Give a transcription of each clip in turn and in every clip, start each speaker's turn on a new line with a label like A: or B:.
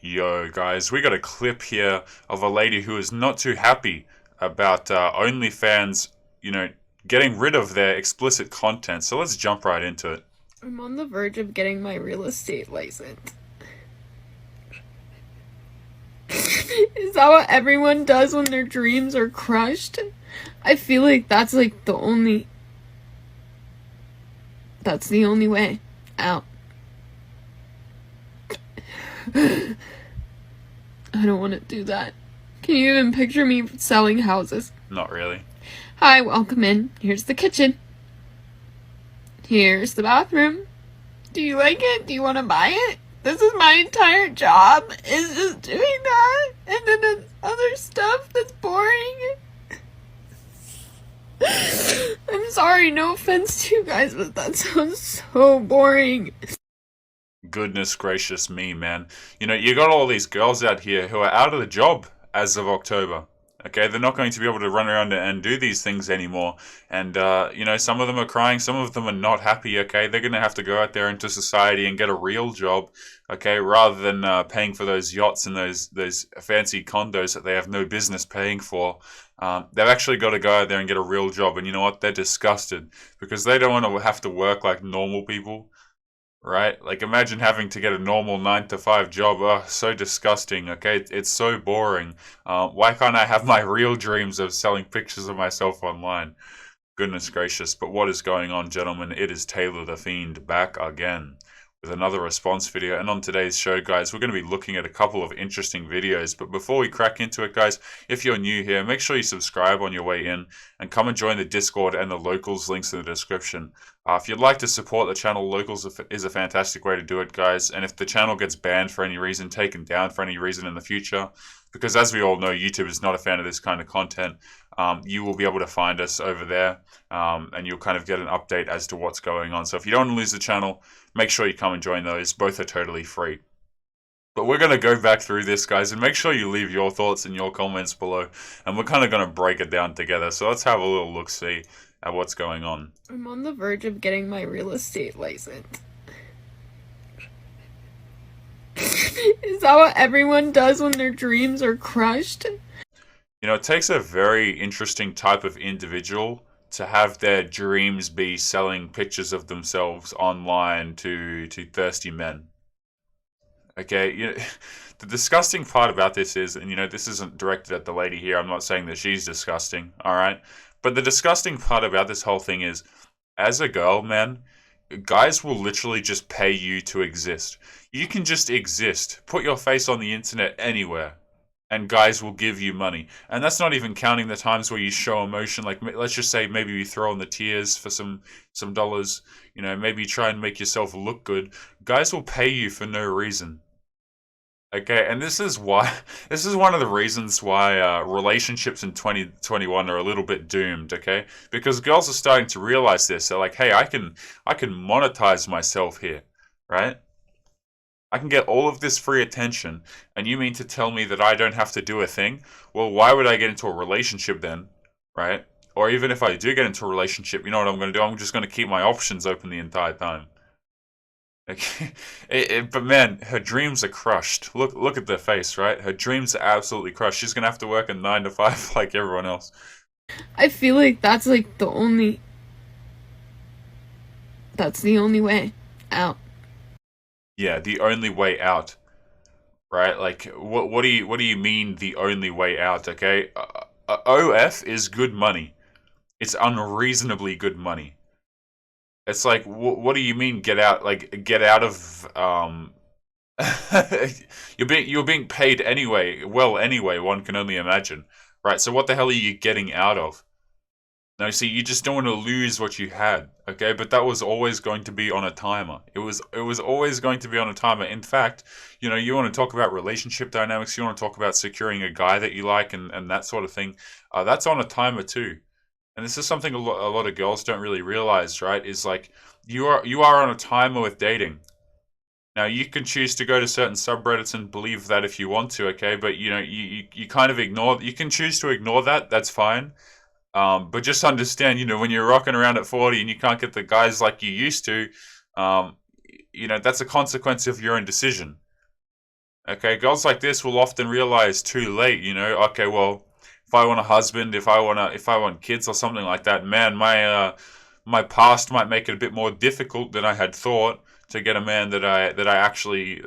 A: Yo, guys, we got a clip here of a lady who is not too happy about OnlyFans, you know, getting rid of their explicit content. So let's jump right into it.
B: I'm on the verge of getting my real estate license. Is that what everyone does when their dreams are crushed? I feel like that's the only way out. I don't want to do that. Can you even picture me selling houses?
A: Not really.
B: Hi, welcome in. Here's the kitchen. Here's the bathroom. Do you like it? Do you want to buy it? This is my entire job, is just doing that. And then other stuff that's boring. I'm sorry, no offense to you guys, but that sounds so boring.
A: Goodness gracious me, man. You got all these girls out here who are out of the job as of October. Okay, they're not going to be able to run around and do these things anymore. And, some of them are crying, some of them are not happy, okay? They're going to have to go out there into society and get a real job, okay? Rather than paying for those yachts and those fancy condos that they have no business paying for. They've actually got to go out there and get a real job. And you know what? They're disgusted because they don't want to have to work like normal people. Right? Like, imagine having to get a normal 9 to 5 job. Oh, so disgusting, okay? It's so boring. Why can't I have my real dreams of selling pictures of myself online? Goodness gracious. But what is going on, gentlemen? It is Taylor the Fiend back again with another response video. And on today's show, guys, we're going to be looking at a couple of interesting videos. But before we crack into it, guys, if you're new here, make sure you subscribe on your way in and come and join the Discord and the locals links in the description. If you'd like to support the channel, locals is a fantastic way to do it, guys. And if the channel gets banned for any reason, taken down for any reason in the future, because as we all know, YouTube is not a fan of this kind of content, you will be able to find us over there, and you'll kind of get an update as to what's going on. So if you don't want to lose the channel, make sure you come and join those. Both are totally free. But we're going to go back through this, guys, and make sure you leave your thoughts in your comments below. And we're kind of going to break it down together. So let's have a little look-see at what's going on.
B: I'm on the verge of getting my real estate license. Is that what everyone does when their dreams are crushed?
A: It takes a very interesting type of individual to have their dreams be selling pictures of themselves online to thirsty men. Okay, the disgusting part about this is, and this isn't directed at the lady here. I'm not saying that she's disgusting, all right? But the disgusting part about this whole thing is, as a girl, man, guys will literally just pay you to exist. You can just exist, put your face on the internet anywhere, and guys will give you money. And that's not even counting the times where you show emotion. Like, let's just say maybe you throw in the tears for some dollars. Maybe you try and make yourself look good. Guys will pay you for no reason. Okay, and this is one of the reasons why relationships in 2021 are a little bit doomed. Okay, because girls are starting to realize this. They're like, hey, I can monetize myself here, right? I can get all of this free attention, and you mean to tell me that I don't have to do a thing? Well, why would I get into a relationship then, right? Or even if I do get into a relationship, you know what I'm going to do? I'm just going to keep my options open the entire time. Okay. But man, her dreams are crushed. Look at their face, right? Her dreams are absolutely crushed. She's going to have to work a 9 to 5 like everyone else.
B: I feel like that's the only way out.
A: Yeah, the only way out, right? Like, what do you mean the only way out? Okay, OF is good money. It's unreasonably good money. It's like, what do you mean get out? Like, get out of you're being paid anyway. Well, anyway, one can only imagine, right? So what the hell are you getting out of? No, see, you just don't want to lose what you had, okay? But that was always going to be on a timer. It was always going to be on a timer. In fact, you want to talk about relationship dynamics, you want to talk about securing a guy that you like and that sort of thing. That's on a timer too. And this is something a lot of girls don't really realize, right? Is like you are on a timer with dating. Now you can choose to go to certain subreddits and believe that if you want to, okay? But you kind of ignore. You can choose to ignore that. That's fine. But just understand, when you're rocking around at 40 and you can't get the guys like you used to, that's a consequence of your own decision. Okay, girls like this will often realize too late, okay, well, if I want a husband, if I want kids or something like that, man, my past might make it a bit more difficult than I had thought to get a man that I actually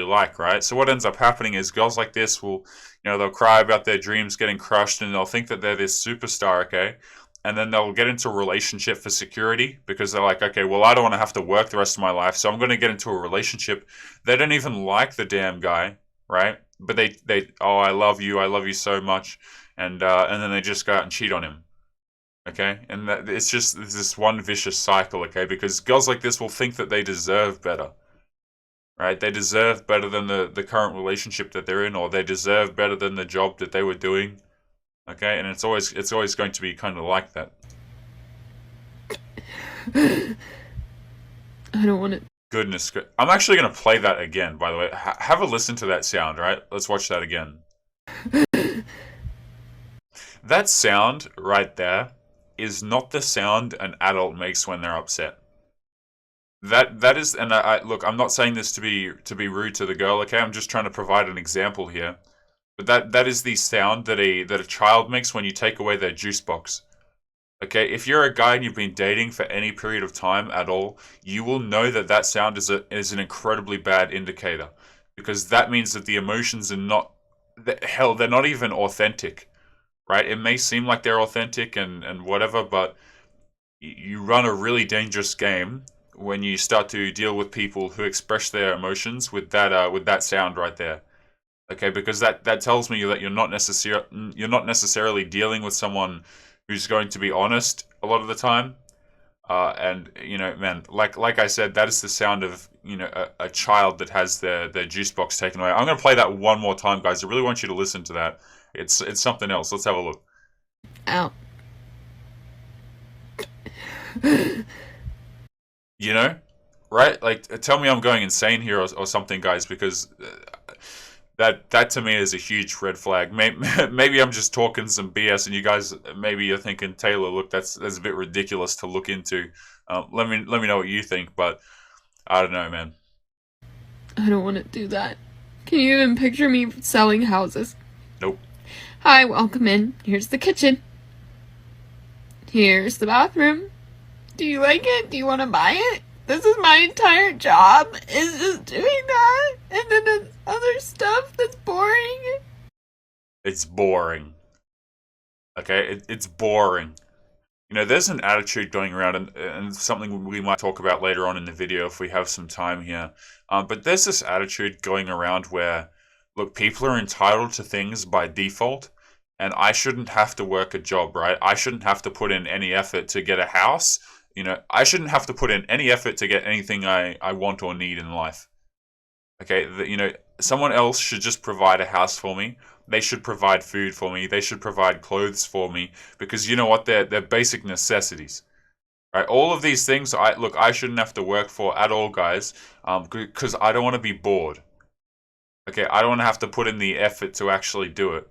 A: like, right? So what ends up happening is girls like this will, they'll cry about their dreams getting crushed and they'll think that they're this superstar, okay? And then they'll get into a relationship for security because they're like, okay, well, I don't want to have to work the rest of my life, so I'm going to get into a relationship. They don't even like the damn guy, right? But oh, I love you so much, and then they just go out and cheat on him. Okay, and it's just this one vicious cycle. Okay, because girls like this will think that they deserve better, right? They deserve better than the current relationship that they're in, or they deserve better than the job that they were doing. Okay, and it's always going to be kind of like that.
B: I don't want to.
A: Goodness, I'm actually going to play that again. By the way, have a listen to that sound. Right, let's watch that again. That sound right there is not the sound an adult makes when they're upset. That is, and look, I'm not saying this to be rude to the girl. Okay, I'm just trying to provide an example here. But that is the sound that a child makes when you take away their juice box. Okay, if you're a guy and you've been dating for any period of time at all, you will know that that sound is an incredibly bad indicator, because that means that the emotions are not, hell, they're not even authentic, right? It may seem like they're authentic and whatever, but you run a really dangerous game when you start to deal with people who express their emotions with that sound right there. Okay, because that tells me that you're not necessarily dealing with someone who's going to be honest a lot of the time. And man, like I said, that is the sound of a child that has their juice box taken away. I'm gonna play that one more time, guys. I really want you to listen to that. It's something else. Let's have a look.
B: Out.
A: You know, right? Like, tell me I'm going insane here or something, guys, because that to me is a huge red flag. Maybe I'm just talking some BS, and you guys maybe you're thinking, Taylor, look, that's a bit ridiculous to look into. Let me know what you think, but I don't know, man.
B: I don't want to do that. Can you even picture me selling houses?
A: Nope.
B: Hi, welcome in. Here's the kitchen. Here's the bathroom. Do you like it? Do you want to buy it? This is my entire job, is just doing that. And then the other stuff that's boring.
A: It's boring. Okay, it's boring. There's an attitude going around, and something we might talk about later on in the video if we have some time here. But there's this attitude going around where, look, people are entitled to things by default, and I shouldn't have to work a job, right? I shouldn't have to put in any effort to get a house. I shouldn't have to put in any effort to get anything I want or need in life. Okay, someone else should just provide a house for me. They should provide food for me. They should provide clothes for me, because you know what? They're basic necessities. Right? All of these things, I shouldn't have to work for at all, guys. Because I don't want to be bored. Okay, I don't want to have to put in the effort to actually do it.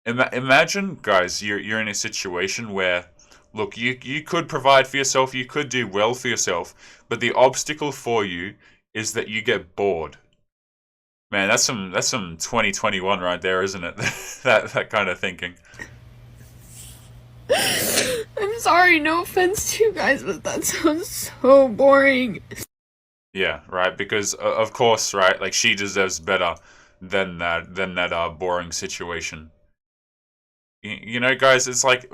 A: Imagine, guys, you're in a situation where, look, you could provide for yourself, you could do well for yourself, but the obstacle for you is that you get bored. Man, that's some 2021 right there, isn't it? that kind of thinking.
B: I'm sorry, no offense to you guys, but that sounds so boring.
A: Yeah, right. Because of course, right. Like, she deserves better than that boring situation. Guys, it's like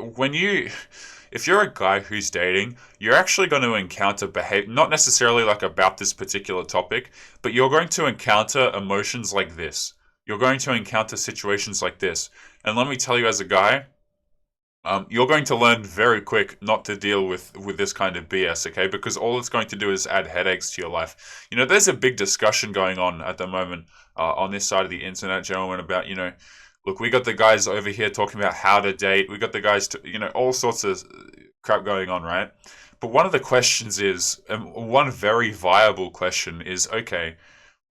A: if you're a guy who's dating, you're actually going to encounter behavior, not necessarily like about this particular topic, but you're going to encounter emotions like this. You're going to encounter situations like this. And let me tell you, as a guy, you're going to learn very quick not to deal with this kind of BS, okay? Because all it's going to do is add headaches to your life. There's a big discussion going on at the moment on this side of the internet, gentlemen, about, look, we got the guys over here talking about how to date. We got the guys, all sorts of crap going on, right? But one of the questions is, one very viable question is, okay,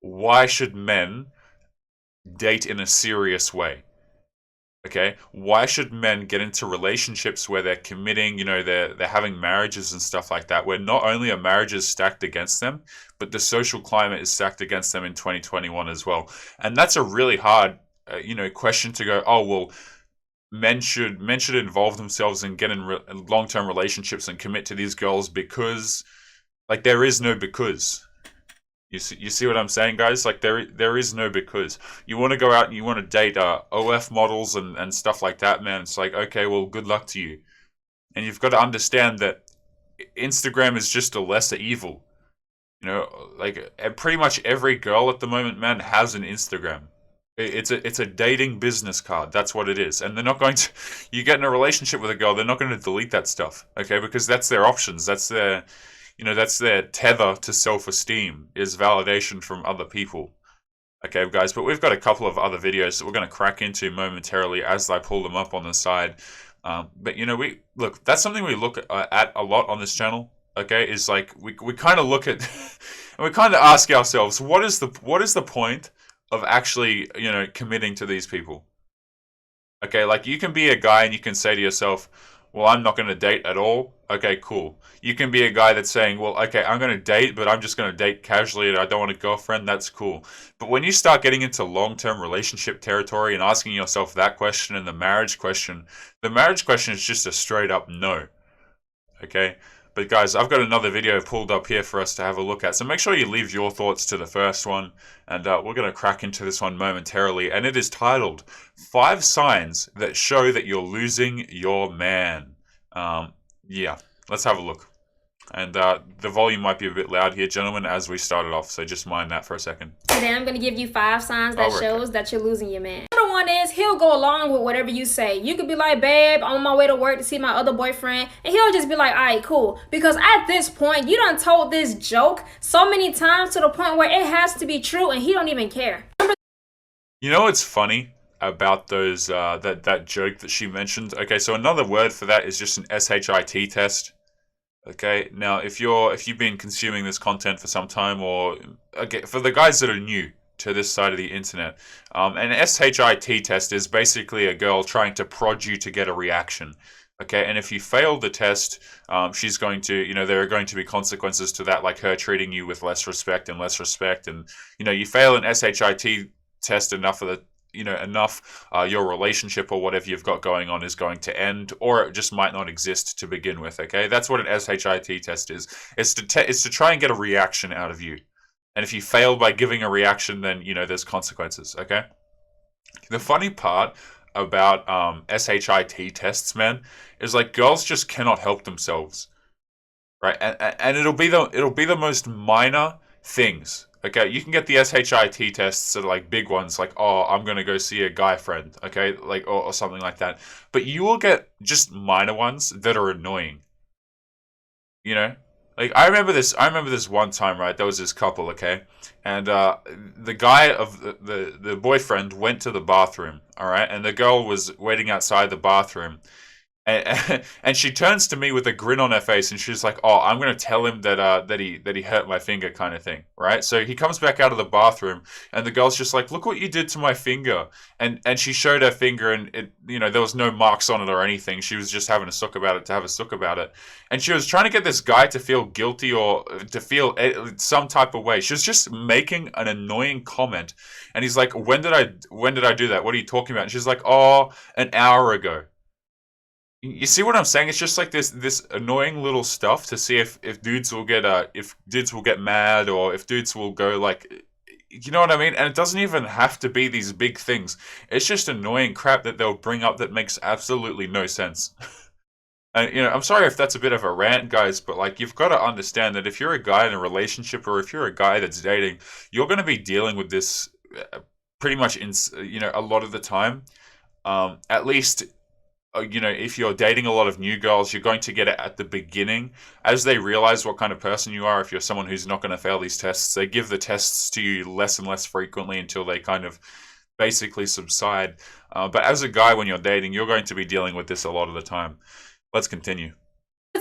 A: why should men date in a serious way? Okay, why should men get into relationships where they're committing, they're having marriages and stuff like that, where not only are marriages stacked against them, but the social climate is stacked against them in 2021 as well. And that's a really hard, question to go, oh, well, men should involve themselves and get in long-term relationships and commit to these girls because, like, there is no because. You see what I'm saying, guys? Like, there is no because. You want to go out and you want to date OF models and stuff like that, man. It's like, okay, well, good luck to you. And you've got to understand that Instagram is just a lesser evil. Like, pretty much every girl at the moment, man, has an Instagram. It's a dating business card. That's what it is. And they're not going to. You get in a relationship with a girl, they're not going to delete that stuff, okay? Because that's their options. That's their tether to self-esteem, is validation from other people. Okay, guys, but we've got a couple of other videos that we're going to crack into momentarily as I pull them up on the side. But that's something we look at a lot on this channel. Okay, is like we kind of look at and we kind of ask ourselves, what is the point of actually committing to these people? Okay, like, you can be a guy and you can say to yourself, well, I'm not going to date at all. Okay, cool. You can be a guy that's saying, well, okay, I'm going to date, but I'm just going to date casually and I don't want a girlfriend. That's cool. But when you start getting into long-term relationship territory and asking yourself that question and the marriage question is just a straight up no. Okay? But guys, I've got another video pulled up here for us to have a look at. So make sure you leave your thoughts to the first one. And we're going to crack into this one momentarily. And it is titled, 5 Signs That Show That You're Losing Your Man. Yeah, let's have a look. And the volume might be a bit loud here, gentlemen, as we started off. So just mind that for a second.
C: Today I'm going to give you 5 signs that shows that you're losing your man. Number 1 is he'll go along with whatever you say. You could be like, babe, I'm on my way to work to see my other boyfriend. And he'll just be like, all right, cool. Because at this point, you done told this joke so many times to the point where it has to be true and he don't even care.
A: You know what's funny about those that joke that she mentioned? Okay, so another word for that is just an SHIT test. Okay, now if you've been consuming this content for some time, or okay, for the guys that are new to this side of the internet, an SHIT test is basically a girl trying to prod you to get a reaction. Okay, and if you fail the test, she's going to, there are going to be consequences to that, like her treating you with less respect, and you fail an SHIT test enough of the your relationship or whatever you've got going on is going to end, or it just might not exist to begin with. Okay, that's what an SHIT test is. It's to try and get a reaction out of you, and if you fail by giving a reaction, then there's consequences. Okay, the funny part about SHIT tests, man, is like girls just cannot help themselves, right? And it'll be the most minor things. Okay, you can get the SHIT tests that are like big ones, like, oh, I'm going to go see a guy friend, okay, like, or something like that. But you will get just minor ones that are annoying. Like, I remember this one time, right? There was this couple, okay? And the guy of the boyfriend went to the bathroom, all right? And the girl was waiting outside the bathroom. And she turns to me with a grin on her face, and she's like, "Oh, I'm gonna tell him that he hurt my finger," kind of thing, right? So he comes back out of the bathroom, and the girl's just like, "Look what you did to my finger," and she showed her finger, and it, there was no marks on it or anything. She was just having a sook about it to have a sook about it, and she was trying to get this guy to feel guilty or to feel some type of way. She was just making an annoying comment, and he's like, "When did I do that? What are you talking about?" And she's like, "Oh, an hour ago." You see what I'm saying? It's just like this annoying little stuff to see if dudes will get mad, or if dudes will go like, you know what I mean? And it doesn't even have to be these big things. It's just annoying crap that they'll bring up that makes absolutely no sense. And I'm sorry if that's a bit of a rant, guys, but like, you've got to understand that if you're a guy in a relationship, or if you're a guy that's dating, you're going to be dealing with this pretty much a lot of the time. At least, if you're dating a lot of new girls, you're going to get it at the beginning. As they realize what kind of person you are, if you're someone who's not going to fail these tests, they give the tests to you less and less frequently until they kind of basically subside. But as a guy, when you're dating, you're going to be dealing with this a lot of the time. Let's continue.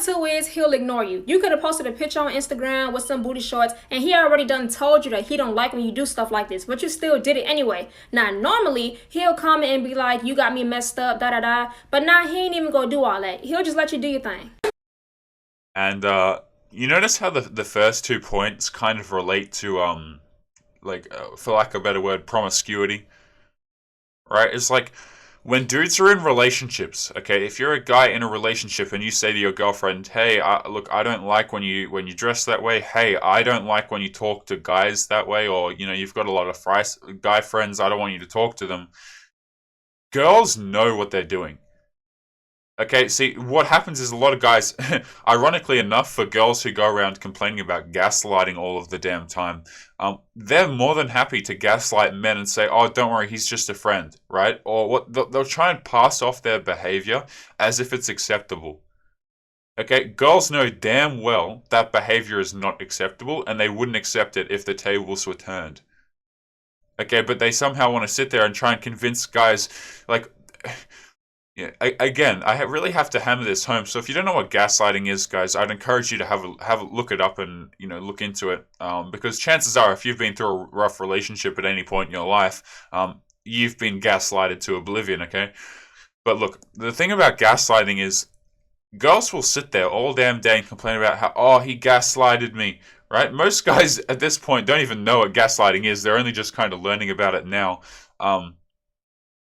C: Two is he'll ignore you. You could have posted a picture on Instagram with some booty shorts and he already done told you that he don't like when you do stuff like this, but you still did it anyway. Now normally he'll comment and be like, you got me messed up, da da da, but now he ain't even gonna do all that. He'll just let you do your thing.
A: And you notice how the first 2 points kind of relate to for lack of a better word, promiscuity, right? It's like when dudes are in relationships, okay, if you're a guy in a relationship and you say to your girlfriend, hey, look, I don't like when you dress that way. Hey, I don't like when you talk to guys that way. Or, you've got a lot of guy friends. I don't want you to talk to them. Girls know what they're doing. Okay, see, what happens is a lot of guys, ironically enough, for girls who go around complaining about gaslighting all of the damn time, they're more than happy to gaslight men and say, oh, don't worry, he's just a friend, right? Or they'll try and pass off their behavior as if it's acceptable. Okay, girls know damn well that behavior is not acceptable, and they wouldn't accept it if the tables were turned. Okay, but they somehow want to sit there and try and convince guys, like... Yeah, again, I really have to hammer this home. So if you don't know what gaslighting is, guys, I'd encourage you to have a look it up and look into it. Because chances are, if you've been through a rough relationship at any point in your life, you've been gaslighted to oblivion. Okay, but look, the thing about gaslighting is, girls will sit there all damn day and complain about how he gaslighted me. Right? Most guys at this point don't even know what gaslighting is. They're only just kind of learning about it now.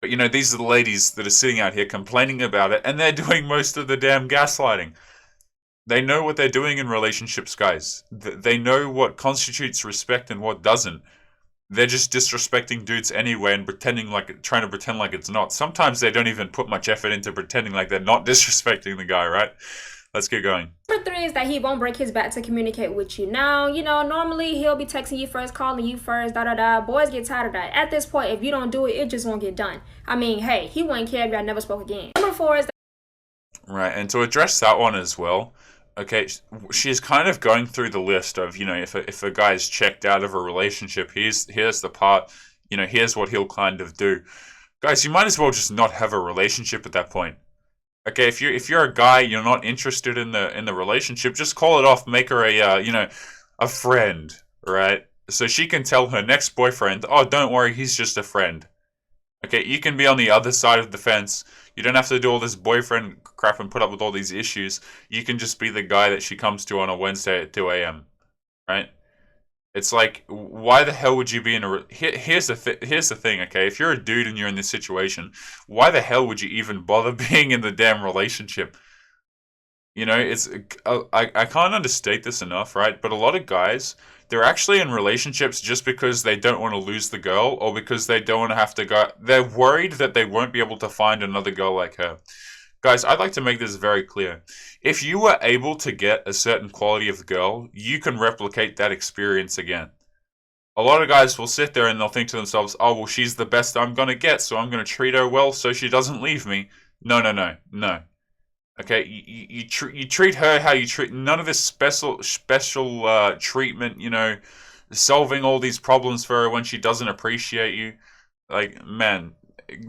A: But these are the ladies that are sitting out here complaining about it, and they're doing most of the damn gaslighting. They know what they're doing in relationships, guys. They know what constitutes respect and what doesn't. They're just disrespecting dudes anyway and trying to pretend like it's not. Sometimes they don't even put much effort into pretending like they're not disrespecting the guy, right? Let's get going.
C: Number 3 is that he won't break his back to communicate with you. Now, normally he'll be texting you first, calling you first, da-da-da. Boys get tired of that. At this point, if you don't do it, it just won't get done. I mean, hey, he wouldn't care if y'all never spoke again. Number 4 is that...
A: Right, and to address that one as well, okay, she's kind of going through the list of, if a guy's checked out of a relationship, here's the part, here's what he'll kind of do. Guys, you might as well just not have a relationship at that point. Okay, if you're a guy, you're not interested in the relationship, just call it off. Make her a friend, right? So she can tell her next boyfriend, oh, don't worry, he's just a friend. Okay, you can be on the other side of the fence. You don't have to do all this boyfriend crap and put up with all these issues. You can just be the guy that she comes to on a Wednesday at 2 a.m. Right? It's like, why the hell would you be in a... Here's the thing, okay? If you're a dude and you're in this situation, why the hell would you even bother being in the damn relationship? It's... I can't understate this enough, right? But a lot of guys, they're actually in relationships just because they don't want to lose the girl or because they don't want to have to go... They're worried that they won't be able to find another girl like her. Guys, I'd like to make this very clear. If you were able to get a certain quality of girl, you can replicate that experience again. A lot of guys will sit there and they'll think to themselves, oh, well, she's the best I'm going to get, so I'm going to treat her well so she doesn't leave me. No. Okay, you treat her how you treat... None of this special treatment, solving all these problems for her when she doesn't appreciate you. Like, man...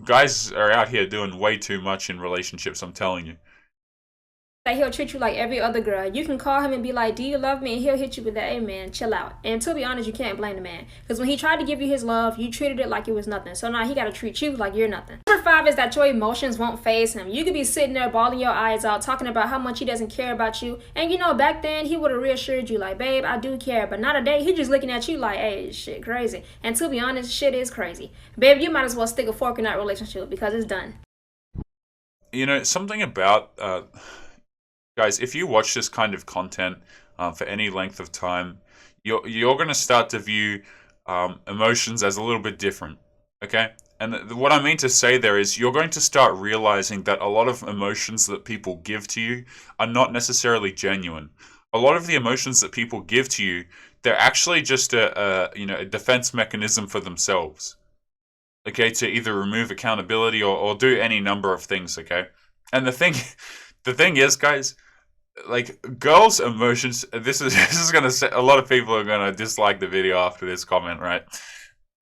A: Guys are out here doing way too much in relationships, I'm telling you.
C: That he'll treat you like every other girl. You can call him and be like, do you love me? And he'll hit you with that, hey man, chill out. And to be honest, you can't blame the man. Because when he tried to give you his love, you treated it like it was nothing. So now he got to treat you like you're nothing. Number 5 is that your emotions won't faze him. You could be sitting there bawling your eyes out, talking about how much he doesn't care about you. And back then, he would have reassured you like, babe, I do care. But not today, he just looking at you like, hey, shit crazy. And to be honest, shit is crazy. Babe, you might as well stick a fork in that relationship because it's done.
A: Something about... Guys, if you watch this kind of content for any length of time, you're going to start to view emotions as a little bit different, okay? And what I mean to say there is you're going to start realizing that a lot of emotions that people give to you are not necessarily genuine. A lot of the emotions that people give to you, they're actually just a defense mechanism for themselves, okay, to either remove accountability or do any number of things, okay? And the thing is, guys, like, girls' emotions, this is gonna say, a lot of people are gonna dislike the video after this comment, right?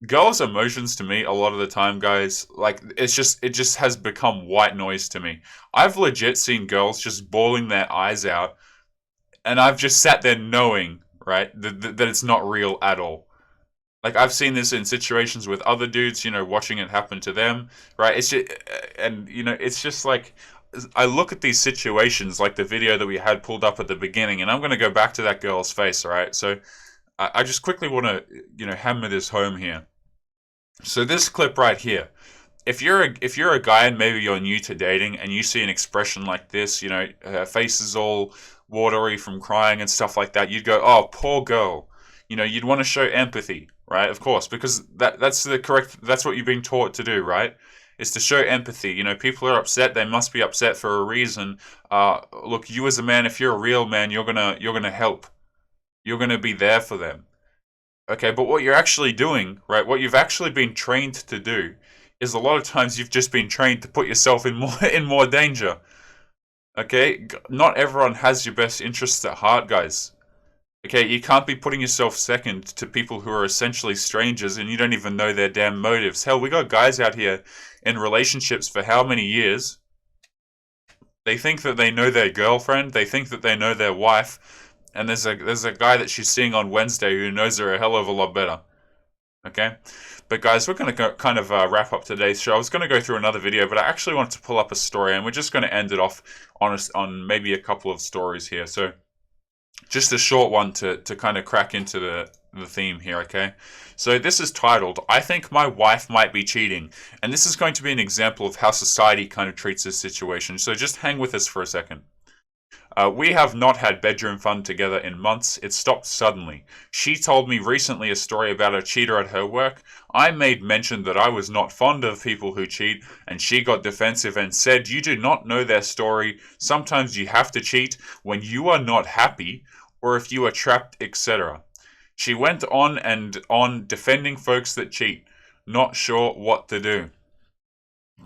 A: girls' emotions to me a lot of the time, guys, like it just has become white noise to me. I've legit seen girls just bawling their eyes out, and I've just sat there knowing, right, that it's not real at all. Like I've seen this in situations with other dudes, watching it happen to them, right? It's just, and it's just like I look at these situations, like the video that we had pulled up at the beginning, and I'm going to go back to that girl's face, all right? So I just quickly want to, hammer this home here. So this clip right here, if you're a guy and maybe you're new to dating and you see an expression like this, her face is all watery from crying and stuff like that, you'd go, "Oh, poor girl." You'd want to show empathy, right? Of course, because that's what you're being taught to do, right? Is to show empathy. People are upset, they must be upset for a reason. Look, you as a man, if you're a real man, you're gonna help. You're gonna be there for them. Okay, but what you're actually doing, right, what you've actually been trained to do is a lot of times you've just been trained to put yourself in more in more danger. Okay? Not everyone has your best interests at heart, guys. Okay, you can't be putting yourself second to people who are essentially strangers and you don't even know their damn motives. Hell, we got guys out here in relationships for how many years? They think that they know their girlfriend, they think that they know their wife, and there's a guy that she's seeing on Wednesday who knows her a hell of a lot better. Okay? But guys, we're going to kind of wrap up today's show. I was going to go through another video, but I actually wanted to pull up a story, and we're just going to end it off on maybe a couple of stories here. So just a short one to kind of crack into the theme here, okay? So this is titled, "I Think My Wife Might Be Cheating." And this is going to be an example of how society kind of treats this situation. So just hang with us for a second. We have not had bedroom fun together in months. It stopped suddenly. She told me recently a story about a cheater at her work. I made mention that I was not fond of people who cheat, and she got defensive and said, "You do not know their story. Sometimes you have to cheat when you are not happy, or if you are trapped, etc." She went on and on defending folks that cheat. Not sure what to do.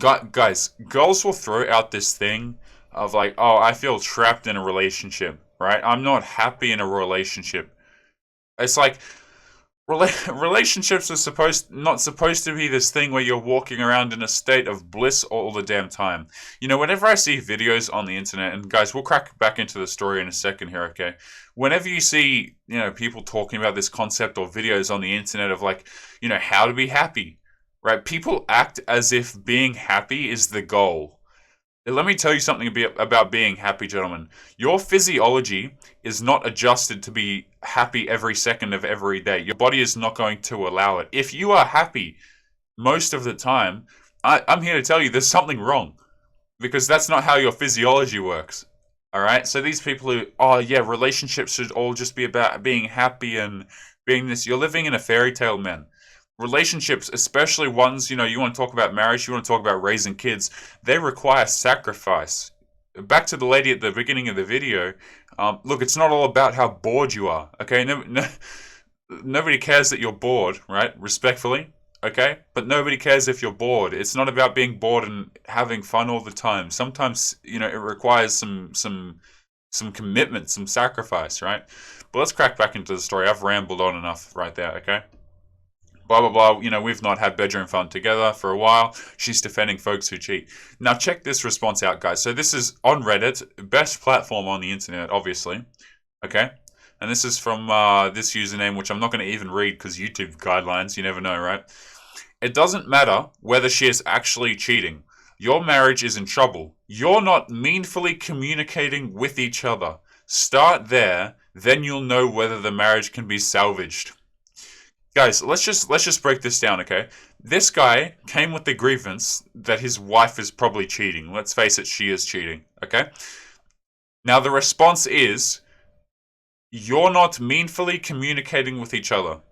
A: Guys, girls will throw out this thing of like, "Oh, I feel trapped in a relationship," right? "I'm not happy in a relationship." It's like relationships are not supposed to be this thing where you're walking around in a state of bliss all the damn time. Whenever I see videos on the internet, and guys, we'll crack back into the story in a second here, okay? Whenever you see, people talking about this concept or videos on the internet of like, how to be happy, right? People act as if being happy is the goal. Let me tell you something about being happy, gentlemen. Your physiology is not adjusted to be happy every second of every day. Your body is not going to allow it. If you are happy most of the time, I'm here to tell you there's something wrong. Because that's not how your physiology works. Alright? So these people who, "Oh yeah, relationships should all just be about being happy and being this," you're living in a fairy tale, man. Relationships, especially ones, you want to talk about marriage, you want to talk about raising kids, they require sacrifice. Back to the lady at the beginning of the video, look, it's not all about how bored you are, okay? Nobody cares that you're bored, right? Respectfully, okay? But nobody cares if you're bored. It's not about being bored and having fun all the time. Sometimes, it requires some commitment, some sacrifice, right? But let's crack back into the story. I've rambled on enough right there, okay? Blah, blah, blah, we've not had bedroom fun together for a while. She's defending folks who cheat. Now, check this response out, guys. So this is on Reddit, best platform on the internet, obviously. Okay? And this is from this username, which I'm not going to even read because YouTube guidelines, you never know, right? "It doesn't matter whether she is actually cheating. Your marriage is in trouble. You're not meaningfully communicating with each other. Start there, then you'll know whether the marriage can be salvaged." Guys, let's just break this down, okay? This guy came with the grievance that his wife is probably cheating. Let's face it, she is cheating, okay? Now the response is, "You're not meaningfully communicating with each other."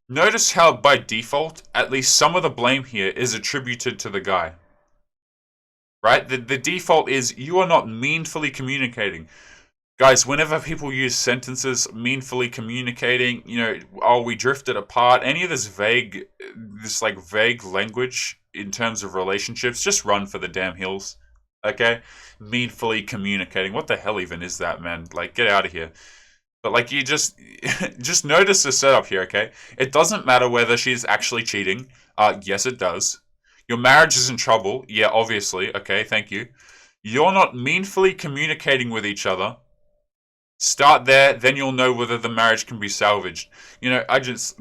A: Notice how by default, at least some of the blame here is attributed to the guy. Right? The default is, you are not meaningfully communicating. Guys, whenever people use sentences, meaningfully communicating, "Oh, we drifted apart," any of this vague language in terms of relationships, just run for the damn hills. Okay? Meaningfully communicating. What the hell even is that, man? Like, get out of here. But like you just just notice the setup here, okay? It doesn't matter whether she's actually cheating. Yes, it does. Your marriage is in trouble. Yeah, obviously. Okay, thank you. You're not meaningfully communicating with each other. Start there, then you'll know whether the marriage can be salvaged. You know,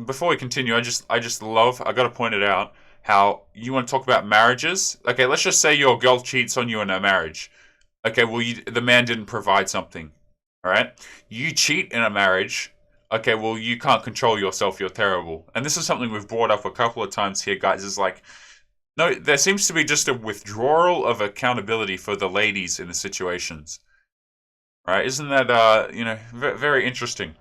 A: before we continue, I just love, I gotta point it out, how you want to talk about marriages. Okay, let's just say your girl cheats on you in a marriage. Okay, well, the man didn't provide something. All right, you cheat in a marriage. Okay, well, you can't control yourself. You're terrible. And this is something we've brought up a couple of times here, guys. Is like, no, there seems to be just a withdrawal of accountability for the ladies in the situations. Right? Isn't that very interesting?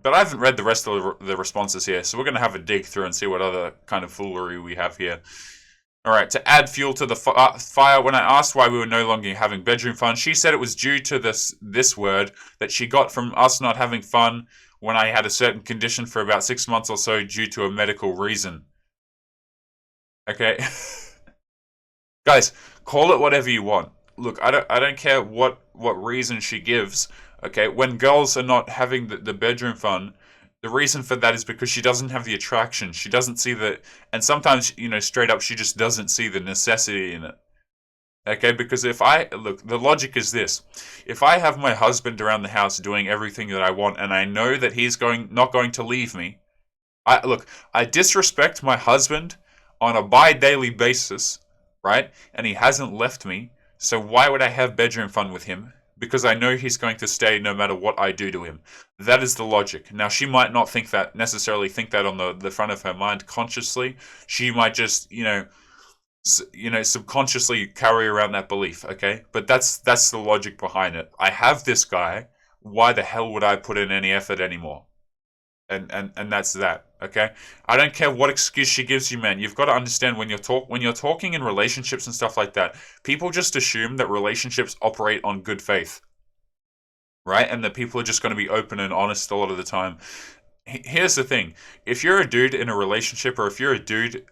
A: But I haven't read the rest of the responses here, so we're going to have a dig through and see what other kind of foolery we have here. Alright, to add fuel to the fire, when I asked why we were no longer having bedroom fun, she said it was due to this word that she got from us not having fun when I had a certain condition for about 6 months or so due to a medical reason. Okay? Guys, call it whatever you want. Look, I don't care what reason she gives. Okay, when girls are not having the bedroom fun, the reason for that is because she doesn't have the attraction. She doesn't see and sometimes, straight up, she just doesn't see the necessity in it. Okay, because look, the logic is this. If I have my husband around the house doing everything that I want, and I know that he's not going to leave me, I disrespect my husband on a bi-daily basis, right? And he hasn't left me, so why would I have bedroom fun with him? Because I know he's going to stay no matter what I do to him. That is the logic. Now, she might not necessarily think that on the front of her mind consciously. She might just, subconsciously carry around that belief, okay? But that's the logic behind it. I have this guy. Why the hell would I put in any effort anymore? And that's that, okay? I don't care what excuse she gives you, man. You've got to understand when you're talking in relationships and stuff like that, people just assume that relationships operate on good faith, right? And that people are just going to be open and honest a lot of the time. Here's the thing. If you're a dude in a relationship, or if you're a dude,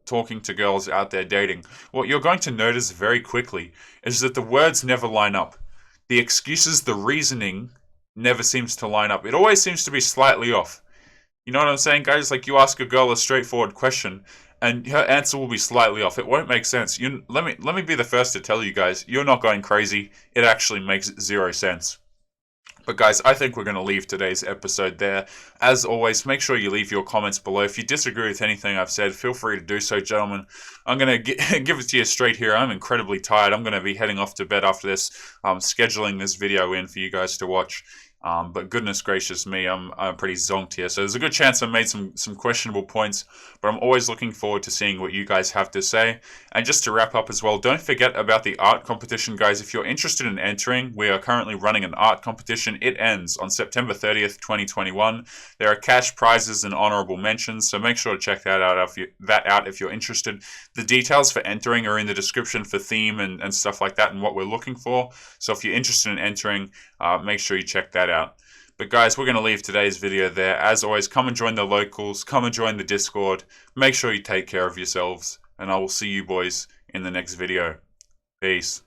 A: talking to girls out there dating, what you're going to notice very quickly is that the words never line up. The excuses, the reasoning never seems to line up. It always seems to be slightly off. You know what I'm saying, guys? Like, you ask a girl a straightforward question, and her answer will be slightly off. It won't make sense. Let me be the first to tell you guys, you're not going crazy. It actually makes zero sense. But guys, I think we're going to leave today's episode there. As always, make sure you leave your comments below. If you disagree with anything I've said, feel free to do so, gentlemen. I'm going to give it to you straight here. I'm incredibly tired. I'm going to be heading off to bed after this. I'm scheduling this video in for you guys to watch. But goodness gracious me, I'm pretty zonked here. So there's a good chance I made some questionable points, but I'm always looking forward to seeing what you guys have to say. And just to wrap up as well, don't forget about the art competition, guys. If you're interested in entering, we are currently running an art competition. It ends on September 30th, 2021. There are cash prizes and honorable mentions, so make sure to check that out if you're interested. The details for entering are in the description for theme and stuff like that and what we're looking for. So if you're interested in entering, make sure you check that out. But guys, we're going to leave today's video there. As always, come and join the locals, come and join the Discord. Make sure you take care of yourselves, and I will see you boys in the next video. Peace.